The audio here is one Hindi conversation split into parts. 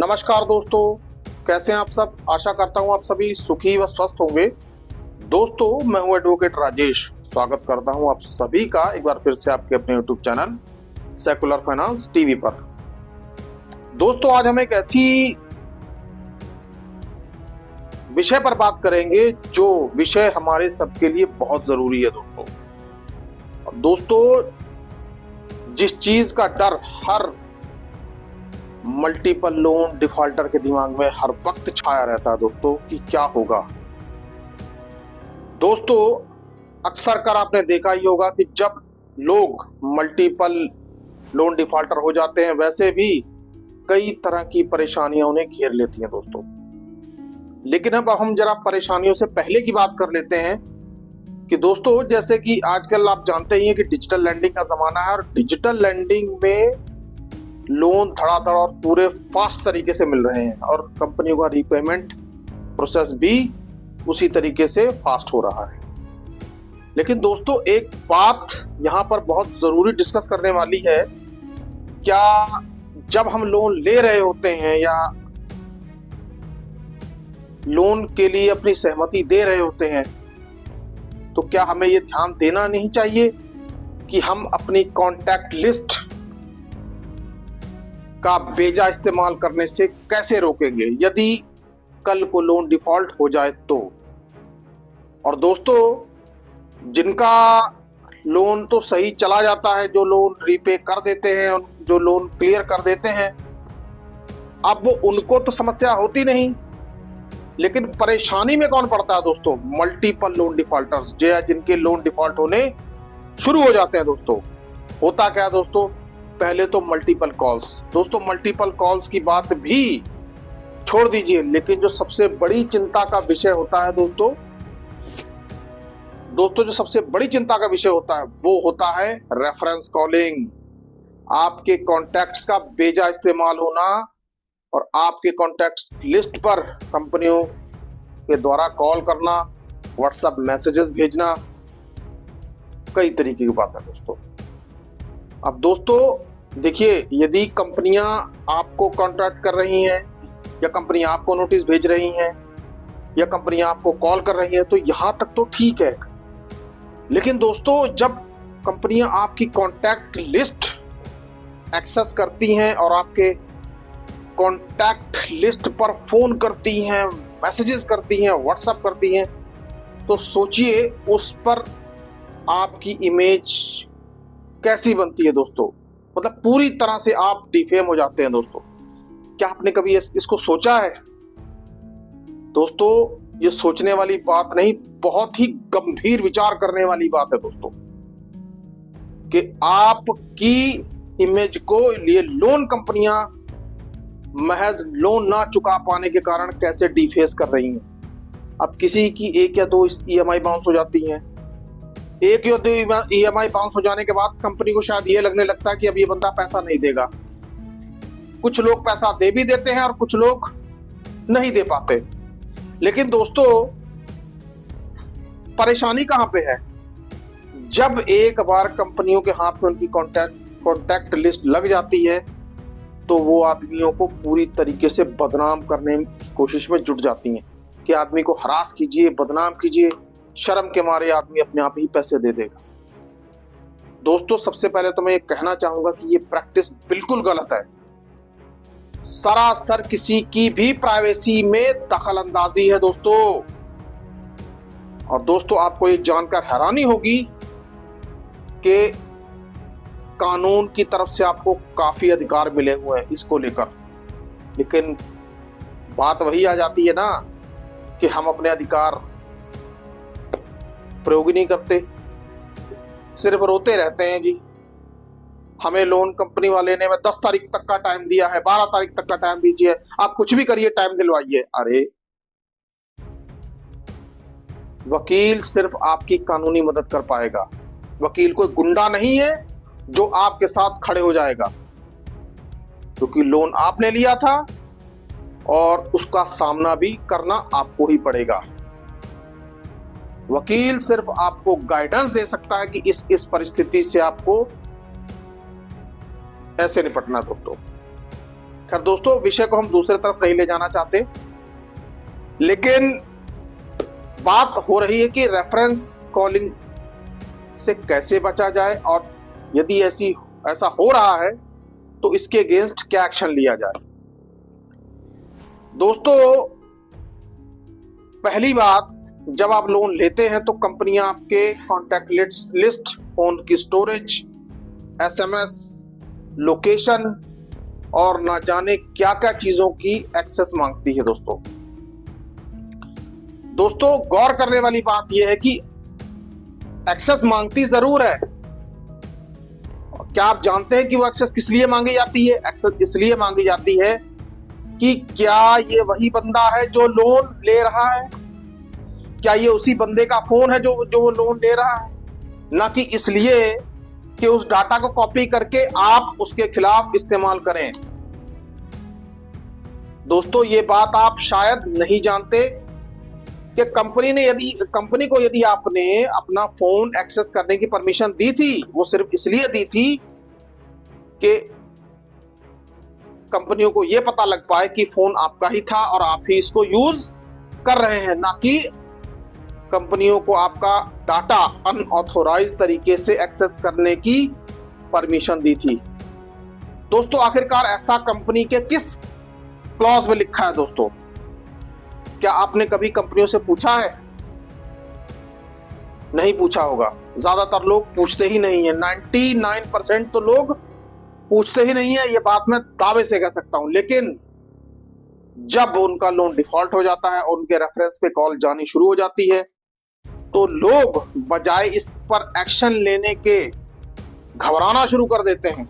नमस्कार दोस्तों, कैसे हैं आप सब। आशा करता हूं आप सभी सुखी व स्वस्थ होंगे। दोस्तों, मैं हूं एडवोकेट राजेश। स्वागत करता हूं आप सभी का एक बार फिर से आपके अपने YouTube channel secular finance TV पर। दोस्तों, आज हम एक ऐसी विषय पर बात करेंगे जो विषय हमारे सबके लिए बहुत जरूरी है दोस्तों, जिस चीज का डर हर मल्टीपल लोन डिफॉल्टर के दिमाग में हर वक्त छाया रहता है दोस्तों कि क्या होगा। दोस्तों, अक्सर कर आपने देखा ही होगा कि जब लोग मल्टीपल लोन डिफॉल्टर हो जाते हैं, वैसे भी कई तरह की परेशानियां उन्हें घेर लेती हैं दोस्तों। लेकिन अब हम जरा परेशानियों से पहले की बात कर लेते हैं कि दोस्तों, जैसे कि आजकल आप जानते ही हैं कि डिजिटल लैंडिंग का जमाना है और डिजिटल लैंडिंग में लोन धड़ाधड़ और पूरे फास्ट तरीके से मिल रहे हैं और कंपनियों का रीपेमेंट प्रोसेस भी उसी तरीके से फास्ट हो रहा है। लेकिन दोस्तों, एक बात यहां पर बहुत जरूरी डिस्कस करने वाली है। क्या जब हम लोन ले रहे होते हैं या लोन के लिए अपनी सहमति दे रहे होते हैं, तो क्या हमें यह ध्यान देना नहीं चाहिए कि हम अपनी कॉन्टैक्ट लिस्ट का बेजा इस्तेमाल करने से कैसे रोकेंगे यदि कल को लोन डिफॉल्ट हो जाए तो। और दोस्तों, जिनका लोन तो सही चला जाता है, जो लोन रीपे कर देते हैं, जो लोन क्लियर कर देते हैं, अब उनको तो समस्या होती नहीं, लेकिन परेशानी में कौन पड़ता है दोस्तों? मल्टीपल लोन डिफॉल्टर्स, जिनके लोन डिफॉल्ट होने शुरू हो जाते हैं दोस्तों। होता क्या है दोस्तों? पहले तो मल्टीपल कॉल्स। दोस्तों, मल्टीपल कॉल्स की बात भी छोड़ दीजिए, लेकिन जो सबसे बड़ी चिंता का विषय होता है दोस्तों, जो सबसे बड़ी चिंता का विषय होता है वो होता है रेफरेंस कॉलिंग। आपके कॉन्टैक्ट्स का बेजा इस्तेमाल होना और आपके कॉन्टैक्ट्स लिस्ट पर कंपनियों के द्वारा कॉल करना, व्हाट्सएप मैसेजेस भेजना, कई तरीके की बात है दोस्तों। अब दोस्तों देखिए, यदि कंपनियां आपको कॉन्टैक्ट कर रही हैं या कंपनियां आपको नोटिस भेज रही हैं या कंपनियां आपको कॉल कर रही हैं, तो यहां तक तो ठीक है। लेकिन दोस्तों, जब कंपनियां आपकी कॉन्टैक्ट लिस्ट एक्सेस करती हैं और आपके कॉन्टैक्ट लिस्ट पर फोन करती हैं, मैसेजेस करती हैं, व्हाट्सएप करती हैं, तो सोचिए उस पर आपकी इमेज कैसी बनती है दोस्तों। मतलब पूरी तरह से आप डिफेम हो जाते हैं दोस्तों। क्या आपने कभी इसको सोचा है? दोस्तों, ये सोचने वाली बात नहीं, बहुत ही गंभीर विचार करने वाली बात है दोस्तों कि आपकी इमेज को लिए लोन कंपनियां महज लोन ना चुका पाने के कारण कैसे डिफेस कर रही हैं। अब किसी की एक या दो ईएमआई बाउंस हो जाती हैं, एक या दो ईएमआई बाउंस हो जाने के बाद कंपनी को शायद ये लगने लगता है कि अब ये बंदा पैसा नहीं देगा। कुछ लोग पैसा दे भी देते हैं और कुछ लोग नहीं दे पाते। लेकिन दोस्तों, परेशानी कहां पे है? जब एक बार कंपनियों के हाथ में उनकी कॉन्टैक्ट लिस्ट लग जाती है, तो वो आदमियों को पूरी तरीके से बदनाम करने की कोशिश में जुट जाती हैं कि आदमी को हरास कीजिए, बदनाम कीजिए। शर्म के मारे आदमी अपने आप ही पैसे दे देगा। दोस्तों, सबसे पहले तो मैं ये कहना चाहूंगा कि ये प्रैक्टिस बिल्कुल गलत है। सरासर किसी की भी प्राइवेसी में दखल अंदाजी है दोस्तों। और दोस्तों, आपको ये जानकर हैरानी होगी कि कानून की तरफ से आपको काफी अधिकार मिले हुए हैं इसको लेकर, लेकिन बात वही आ जाती है ना कि हम अपने अधिकार प्रयोग ही नहीं करते, सिर्फ रोते रहते हैं जी। हमें लोन कंपनी वाले ने 10 तारीख तक का टाइम दिया है, 12 तारीख तक का टाइम दीजिए, आप कुछ भी करिए, टाइम दिलवाइए। अरे, वकील सिर्फ आपकी कानूनी मदद कर पाएगा। वकील कोई गुंडा नहीं है जो आपके साथ खड़े हो जाएगा, क्योंकि लोन आपने लिया था और उसका सामना भी करना आपको ही पड़ेगा। वकील सिर्फ आपको गाइडेंस दे सकता है कि इस परिस्थिति से आपको ऐसे निपटना दोस्तों। खैर दोस्तों, विषय को हम दूसरे तरफ नहीं ले जाना चाहते, लेकिन बात हो रही है कि रेफरेंस कॉलिंग से कैसे बचा जाए, और यदि ऐसा हो रहा है तो इसके अगेंस्ट क्या एक्शन लिया जाए। दोस्तों, पहली बात, जब आप लोन लेते हैं तो कंपनियां आपके कॉन्टैक्ट लिस्ट, फोन की स्टोरेज, एसएमएस, लोकेशन और ना जाने क्या क्या चीजों की एक्सेस मांगती है। दोस्तों गौर करने वाली बात यह है कि एक्सेस मांगती जरूर है। क्या आप जानते हैं कि वो एक्सेस किस लिए मांगी जाती है? एक्सेस इसलिए मांगी जाती है कि क्या ये वही बंदा है जो लोन ले रहा है, क्या ये उसी बंदे का फोन है जो वो लोन ले रहा है, ना कि इसलिए कि उस डाटा को कॉपी करके आप उसके खिलाफ इस्तेमाल करें। दोस्तों ये बात आप शायद नहीं जानते कि कंपनी को यदि आपने अपना फोन एक्सेस करने की परमिशन दी थी, वो सिर्फ इसलिए दी थी कि कंपनियों को यह पता लग पाए कि फोन आपका ही था और आप ही इसको यूज कर रहे हैं, ना कि कंपनियों को आपका डाटा अनऑथोराइज तरीके से एक्सेस करने की परमिशन दी थी। दोस्तों आखिरकार ऐसा कंपनी के किस क्लॉज में लिखा है? दोस्तों क्या आपने कभी कंपनियों से पूछा है? नहीं पूछा होगा। ज्यादातर लोग पूछते ही नहीं है, 99% तो लोग पूछते ही नहीं है, ये बात मैं दावे से कह सकता हूं। लेकिन जब उनका लोन डिफॉल्ट हो जाता है और उनके रेफरेंस पे कॉल जानी शुरू हो जाती है, तो लोग बजाय इस पर एक्शन लेने के घबराना शुरू कर देते हैं।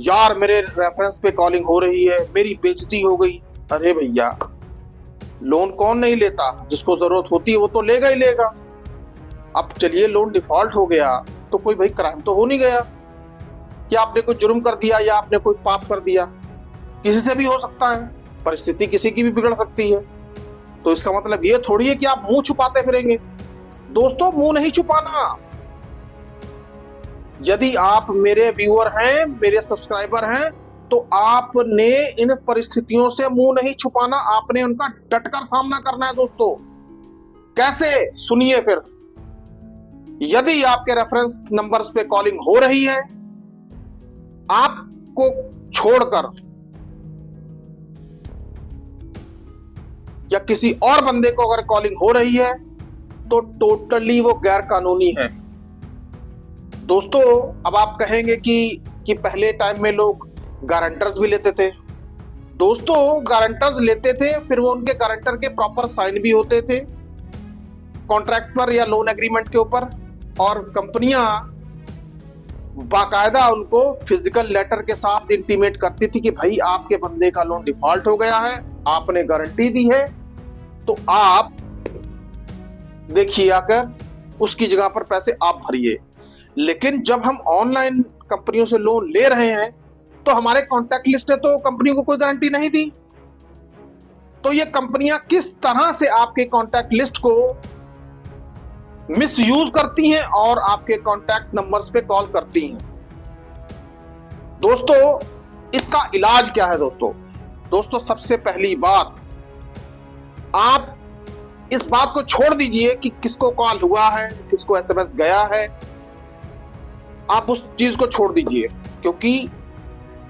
यार मेरे रेफरेंस पे कॉलिंग हो रही है, मेरी बेइज्जती हो गई। अरे भैया, लोन कौन नहीं लेता? जिसको जरूरत होती है वो तो लेगा ही लेगा। अब चलिए लोन डिफॉल्ट हो गया तो कोई भाई क्राइम तो हो नहीं गया कि आपने कोई जुर्म कर दिया या आपने कोई पाप कर दिया। किसी से भी हो सकता है, परिस्थिति किसी की भी बिगड़ सकती है। तो इसका मतलब ये थोड़ी है कि आप मुंह छुपाते फिरेंगे। दोस्तों मुंह नहीं छुपाना। यदि आप मेरे व्यूअर हैं, मेरे सब्सक्राइबर हैं, तो आपने इन परिस्थितियों से मुंह नहीं छुपाना, आपने उनका डटकर सामना करना है। दोस्तों कैसे? सुनिए फिर। यदि आपके रेफरेंस नंबर्स पे कॉलिंग हो रही है, आपको छोड़कर या किसी और बंदे को अगर कॉलिंग हो रही है, तो टोटली वो गैर कानूनी है। दोस्तों अब आप कहेंगे कि पहले टाइम में लोग गारंटर्स भी लेते थे। दोस्तों गारंटर्स लेते थे, फिर वो उनके गारंटर के प्रॉपर साइन भी होते थे कॉन्ट्रैक्ट पर या लोन एग्रीमेंट के ऊपर, और कंपनियां बाकायदा उनको फिजिकल लेटर के साथ इंटीमेट करती थी कि भाई आपके बंदे का लोन डिफॉल्ट हो गया है, आपने गारंटी दी है, तो आप देखिए आकर उसकी जगह पर पैसे आप भरिए। लेकिन जब हम ऑनलाइन कंपनियों से लोन ले रहे हैं तो हमारे कॉन्टैक्ट लिस्ट है, तो कंपनियों को कोई गारंटी नहीं दी। तो ये कंपनियां किस तरह से आपके कॉन्टैक्ट लिस्ट को मिसयूज करती हैं और आपके कॉन्टैक्ट नंबर्स पे कॉल करती हैं। दोस्तों इसका इलाज क्या है? दोस्तों सबसे पहली बात, आप इस बात को छोड़ दीजिए कि किसको कॉल हुआ है, किसको एसएमएस गया है। आप उस चीज को छोड़ दीजिए, क्योंकि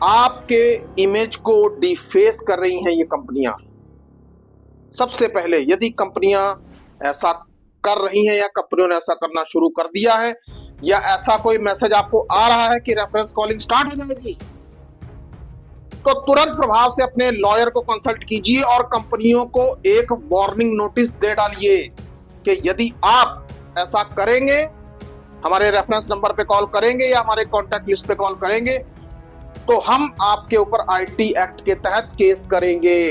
आपके इमेज को डिफेस कर रही हैं ये कंपनियां। सबसे पहले यदि कंपनियां ऐसा कर रही हैं या कंपनियों ने ऐसा करना शुरू कर दिया है, या ऐसा कोई मैसेज आपको आ रहा है कि रेफरेंस कॉलिंग स्टार्ट हो जाएगी, तो तुरंत प्रभाव से अपने लॉयर को कंसल्ट कीजिए और कंपनियों को एक वार्निंग नोटिस दे डालिए कि यदि आप ऐसा करेंगे, हमारे रेफरेंस नंबर पे कॉल करेंगे या हमारे कॉन्टैक्ट लिस्ट पे कॉल करेंगे, तो हम आपके ऊपर आईटी एक्ट के तहत केस करेंगे।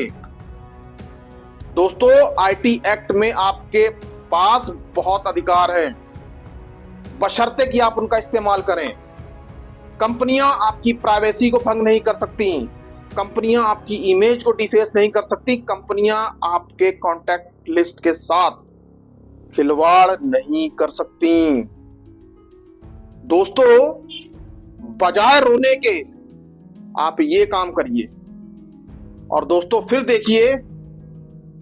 दोस्तों आईटी एक्ट में आपके पास बहुत अधिकार हैं, बशर्ते कि आप उनका इस्तेमाल करें। कंपनियां आपकी प्राइवेसी को भंग नहीं कर सकती, कंपनियां आपकी इमेज को डिफेस नहीं कर सकती, कंपनियां आपके कॉन्टैक्ट लिस्ट के साथ खिलवाड़ नहीं कर सकती। दोस्तों बजाय रोने के आप ये काम करिए, और दोस्तों फिर देखिए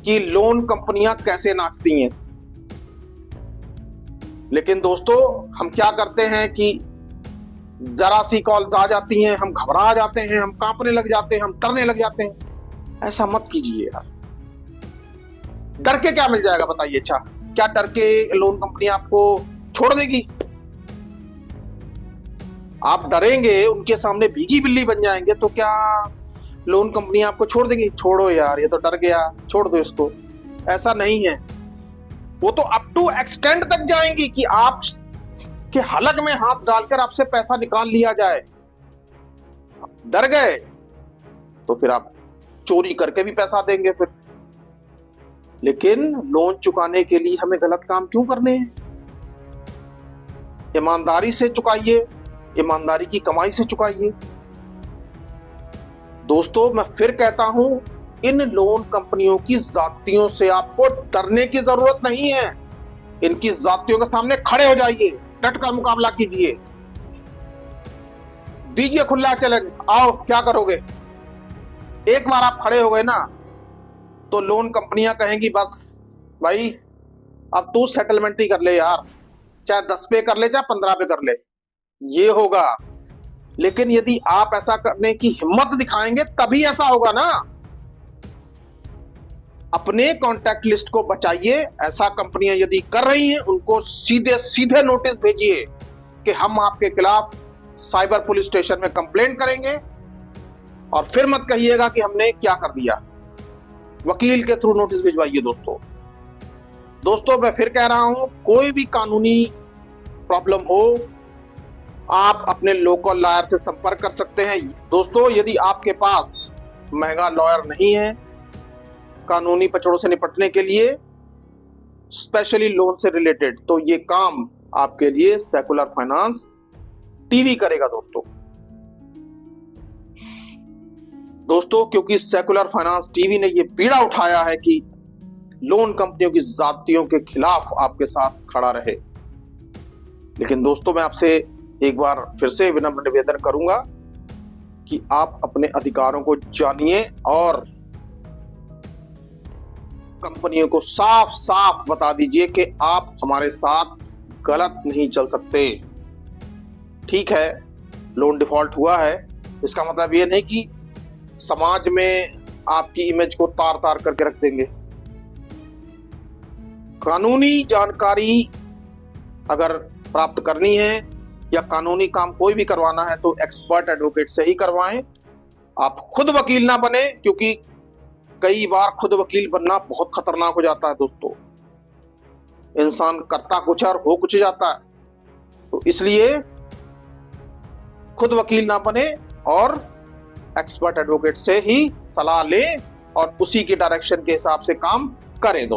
कि लोन कंपनियां कैसे नाचती हैं। लेकिन दोस्तों हम क्या करते हैं कि जरा सी कॉल्स आ जाती हैं, हम घबरा जाते हैं, हम कांपने लग जाते हैं, हम डरने लग जाते हैं। ऐसा मत कीजिए यार। डर के क्या मिल जाएगा बताइए? अच्छा, क्या डर के लोन कंपनी आपको छोड़ देगी? आप डरेंगे, उनके सामने भीगी बिल्ली बन जाएंगे, तो क्या लोन कंपनी आपको छोड़ देगी? छोड़ो यार, ये तो डर गया, छोड़ दो इसको। ऐसा नहीं है। वो तो अप टू एक्सटेंड तक जाएंगी कि आप के हलक में हाथ डालकर आपसे पैसा निकाल लिया जाए। डर गए तो फिर आप चोरी करके भी पैसा देंगे फिर। लेकिन लोन चुकाने के लिए हमें गलत काम क्यों करने हैं? ईमानदारी से चुकाइए, ईमानदारी की कमाई से चुकाइए। दोस्तों मैं फिर कहता हूं, इन लोन कंपनियों की जातियों से आपको डरने की जरूरत नहीं है। इनकी जातियों के सामने खड़े हो जाइए, डट कर मुकाबला कीजिए, दीजिए खुला चैलेंज। आओ, क्या करोगे? एक बार आप खड़े हो गए ना, तो लोन कंपनियां कहेंगी बस भाई अब तू सेटलमेंट ही कर ले यार, चाहे 10 पे कर ले चाहे 15 पे कर ले, ये होगा। लेकिन यदि आप ऐसा करने की हिम्मत दिखाएंगे तभी ऐसा होगा ना। अपने कॉन्टैक्ट लिस्ट को बचाइए। ऐसा कंपनियां यदि कर रही हैं उनको सीधे सीधे नोटिस भेजिए कि हम आपके खिलाफ साइबर पुलिस स्टेशन में कंप्लेंट करेंगे। और फिर मत कहिएगा कि हमने क्या कर दिया, वकील के थ्रू नोटिस भिजवाइए। दोस्तों मैं फिर कह रहा हूं, कोई भी कानूनी प्रॉब्लम हो आप अपने लोकल लॉयर से संपर्क कर सकते हैं। दोस्तों यदि आपके पास महंगा लॉयर नहीं है कानूनी पचड़ों से निपटने के लिए, स्पेशली लोन से रिलेटेड, तो ये काम आपके लिए सेकुलर फाइनेंस टीवी करेगा। दोस्तों क्योंकि सेकुलर फाइनेंस टीवी ने ये बीड़ा उठाया है कि लोन कंपनियों की जातियों के खिलाफ आपके साथ खड़ा रहे। लेकिन दोस्तों मैं आपसे एक बार फिर से विनम्र निवेदन करूंगा कि आप अपने अधिकारों को जानिए और कंपनियों को साफ साफ बता दीजिए कि आप हमारे साथ गलत नहीं चल सकते। ठीक है, लोन डिफॉल्ट हुआ है, इसका मतलब ये नहीं कि समाज में आपकी इमेज को तार तार करके रख देंगे। कानूनी जानकारी अगर प्राप्त करनी है या कानूनी काम कोई भी करवाना है तो एक्सपर्ट एडवोकेट से ही करवाएं। आप खुद वकील ना बने, क्योंकि कई बार खुद वकील बनना बहुत खतरनाक हो जाता है। दोस्तों इंसान करता कुछ और हो कुछ जाता है, तो इसलिए खुद वकील ना बने और एक्सपर्ट एडवोकेट से ही सलाह लें और उसी के डायरेक्शन के हिसाब से काम करें।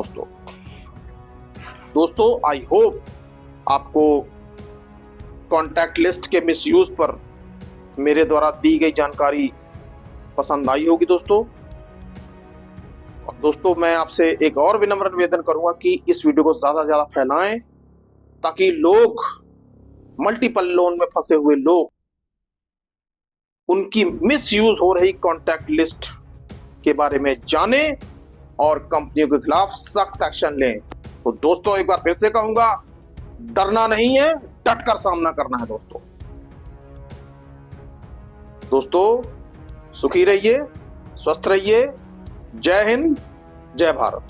दोस्तों आई होप आपको कॉन्टैक्ट लिस्ट के मिसयूज पर मेरे द्वारा दी गई जानकारी पसंद आई होगी। दोस्तों मैं आपसे एक और विनम्र निवेदन करूंगा कि इस वीडियो को ज्यादा से ज्यादा फैलाएं ताकि लोग, मल्टीपल लोन में फंसे हुए लोग, उनकी मिसयूज हो रही कॉन्टैक्ट लिस्ट के बारे में जाने और कंपनियों के खिलाफ सख्त एक्शन लें। तो दोस्तों एक बार फिर से कहूंगा, डरना नहीं है, डटकर सामना करना है। दोस्तों सुखी रहिए, स्वस्थ रहिए। जय हिंद, जय भारत।